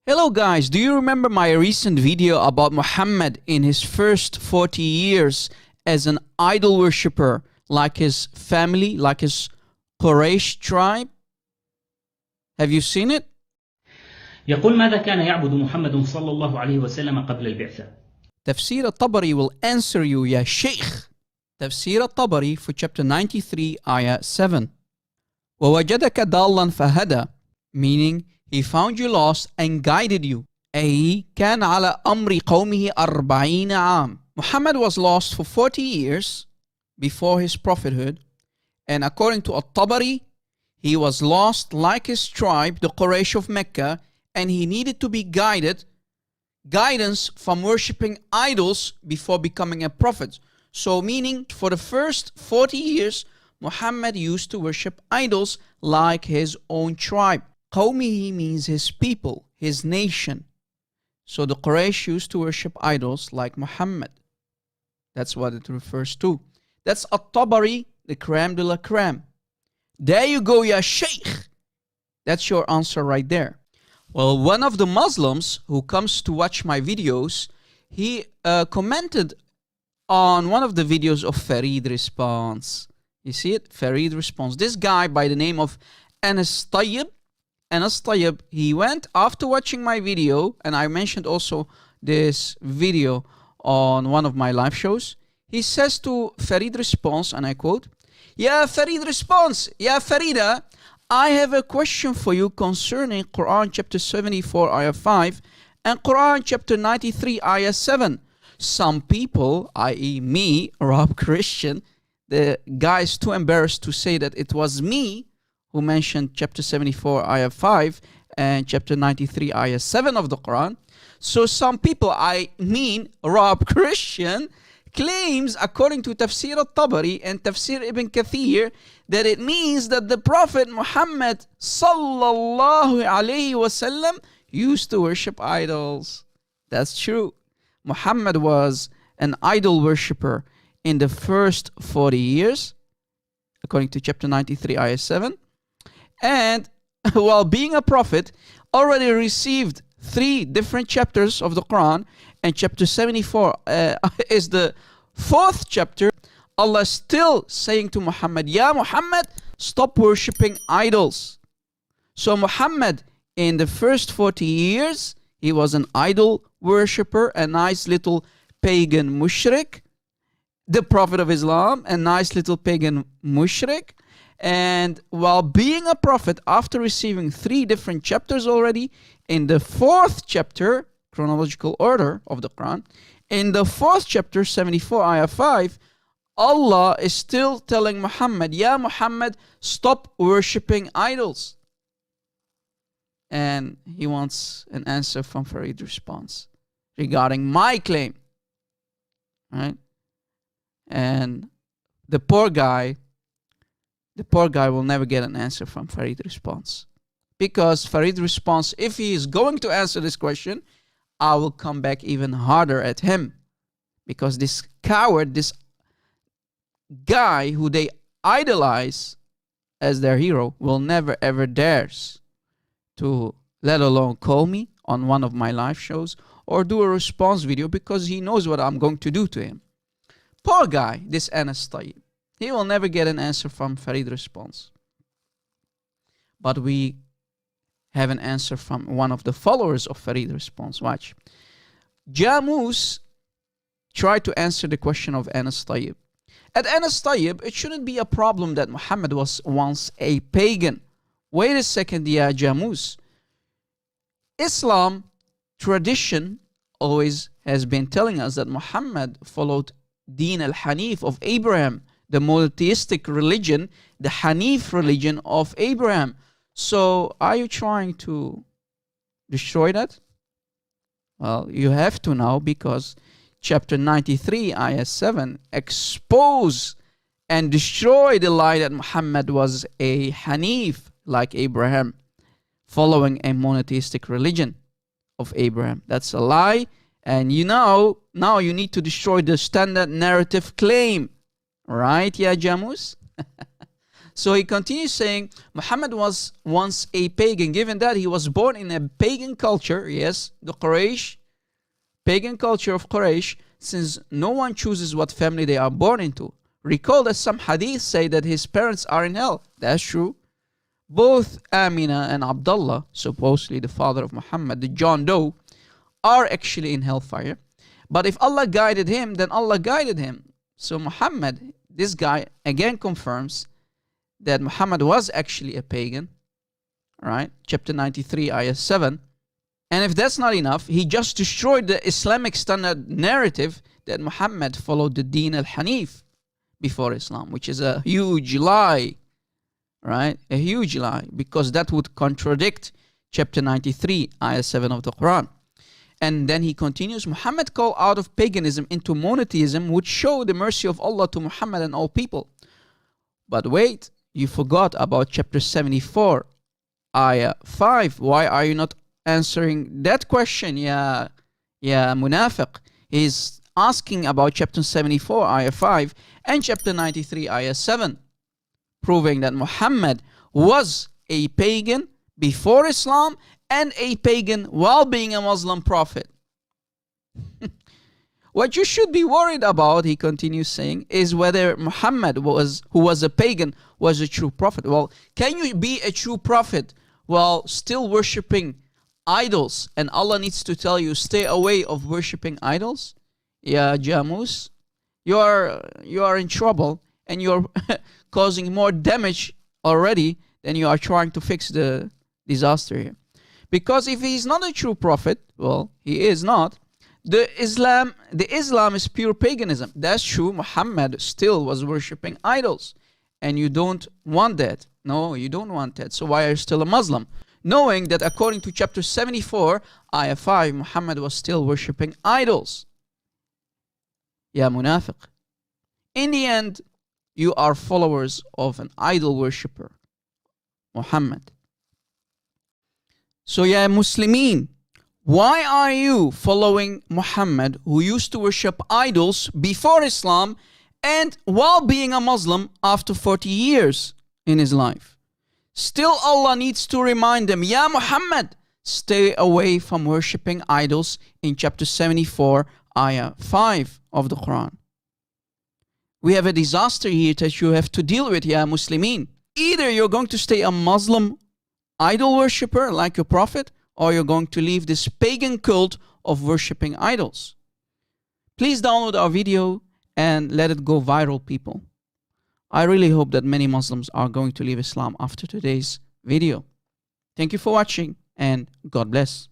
Hello guys, do you remember my recent video about Muhammad in his first 40 years as an idol worshipper, like his family, like his Quraysh tribe? Have you seen it? يقول ماذا كان يعبد محمد صلى الله عليه وسلم قبل البعثة؟ Tafsir Al Tabari will answer you, ya Shaykh. Tafsir Al Tabari for chapter 93, ayah 7. وَوَجَدَكَ ضَالًّا فَهَدَى, meaning he found you lost and guided you. أي كان على أمر قومه 40 عام. Muhammad was lost for 40 years before his prophethood, and according to Al-Tabari, he was lost like his tribe, the Quraysh of Mecca, and he needed to be guidance from worshipping idols before becoming a prophet. So meaning for the first 40 years, Muhammad used to worship idols like his own tribe. Qawmihi means his people, his nation. So the Quraysh used to worship idols like Muhammad. That's what it refers to. That's At-Tabari, the crème de la crème. There you go, ya Shaykh. That's your answer right there. Well, one of the Muslims who comes to watch my videos, he commented on one of the videos of Farid Response. You see it? Farid Response. This guy by the name of Anas Tayyib, he went after watching my video, and I mentioned also this video on one of my live shows. He says to Farid Response, and I quote, "Ya Farid Response, Ya Farida, I have a question for you concerning Quran chapter 74 ayah 5 and Quran chapter 93 ayah 7. Some people, i.e. me, Arab Christian, the guy is too embarrassed to say that it was me who mentioned chapter 74 ayah 5 and chapter 93 ayah 7 of the Quran. So some people, I mean Arab Christian, claims according to Tafsir Al Tabari and Tafsir Ibn Kathir that it means that the Prophet Muhammad sallallahu alayhi wasallam used to worship idols. That's true. Muhammad was an idol worshipper in the first 40 years, according to chapter 93 ayah 7. And while being a prophet, already received 3 different chapters of the Quran, and chapter 74 is the 4th chapter. Allah is still saying to Muhammad, "Ya Muhammad, stop worshipping idols." So Muhammad, in the first 40 years, he was an idol worshipper, a nice little pagan mushrik, the Prophet of Islam, a nice little pagan mushrik. And while being a prophet, after receiving 3 different chapters already, in the 4th chapter, chronological order of the Quran, in the 4th chapter, 74 ayah 5, Allah is still telling Muhammad, "Ya Muhammad, stop worshipping idols." And he wants an answer from Farid Response regarding my claim. Right? And the poor guy will never get an answer from Farid Response. Because Farid Response, if he is going to answer this question, I will come back even harder at him. Because this coward, this guy who they idolize as their hero, will never ever dares to, let alone call me on one of my live shows or do a response video, because he knows what I'm going to do to him. Poor guy, this Anas Tayyib. He will never get an answer from Farid Response. But we have an answer from one of the followers of Farid Response. Watch. Jamus tried to answer the question of Anas Tayyib. At Anas Tayyib, it shouldn't be a problem that Muhammad was once a pagan. Wait a second, ya Jamus. Islam tradition always has been telling us that Muhammad followed Deen al-Hanif of Abraham, the monotheistic religion, the Hanif religion of Abraham. So are you trying to destroy that? Well, you have to now, because chapter 93 ayah 7 expose and destroy the lie that Muhammad was a Hanif like Abraham, following a monotheistic religion of Abraham. That's a lie, and now you need to destroy the standard narrative claim. Right, ya Jamus? So he continues saying, Muhammad was once a pagan, given that he was born in a pagan culture. Yes, the Quraysh, pagan culture of Quraysh, since no one chooses what family they are born into. Recall that some hadiths say that his parents are in hell. That's true. Both Amina and Abdullah, supposedly the father of Muhammad, the John Doe, are actually in hellfire. But if Allah guided him, then Allah guided him. So Muhammad, this guy, again confirms that Muhammad was actually a pagan. Right? Chapter 93, ayah 7. And if that's not enough, he just destroyed the Islamic standard narrative that Muhammad followed the Deen al-Hanif before Islam, which is a huge lie. Right? A huge lie, because that would contradict chapter 93, ayah 7 of the Quran. And then he continues, Muhammad called out of paganism into monotheism, would show the mercy of Allah to Muhammad and all people. But wait, you forgot about chapter 74, ayah 5. Why are you not answering that question? Yeah, munafiq. He's asking about chapter 74, ayah 5 and chapter 93, ayah 7. Proving that Muhammad was a pagan before Islam and a pagan while being a Muslim prophet. What you should be worried about, he continues saying, is whether Muhammad, who was a pagan, was a true prophet. Well, can you be a true prophet while still worshipping idols? And Allah needs to tell you, stay away of worshipping idols? Yeah, Jamus, you are in trouble, and you're causing more damage already than you are trying to fix the disaster here. Because if he's not a true prophet, well, he is not, the Islam is pure paganism. That's true. Muhammad still was worshipping idols. And you don't want that. No, you don't want that. So why are you still a Muslim? Knowing that according to chapter 74, ayah 5, Muhammad was still worshipping idols. Ya munafiq. In the end, you are followers of an idol worshipper, Muhammad. So, ya Muslimin, why are you following Muhammad, who used to worship idols before Islam and while being a Muslim after 40 years in his life? Still, Allah needs to remind them, Ya Muhammad, stay away from worshipping idols in chapter 74, ayah 5 of the Quran. We have a disaster here that you have to deal with, Ya Muslimin. Either you're going to stay a Muslim idol worshipper like your prophet, or you're going to leave this pagan cult of worshipping idols. Please download our video and let it go viral, people. I really hope that many Muslims are going to leave Islam after today's video. Thank you for watching, and God bless.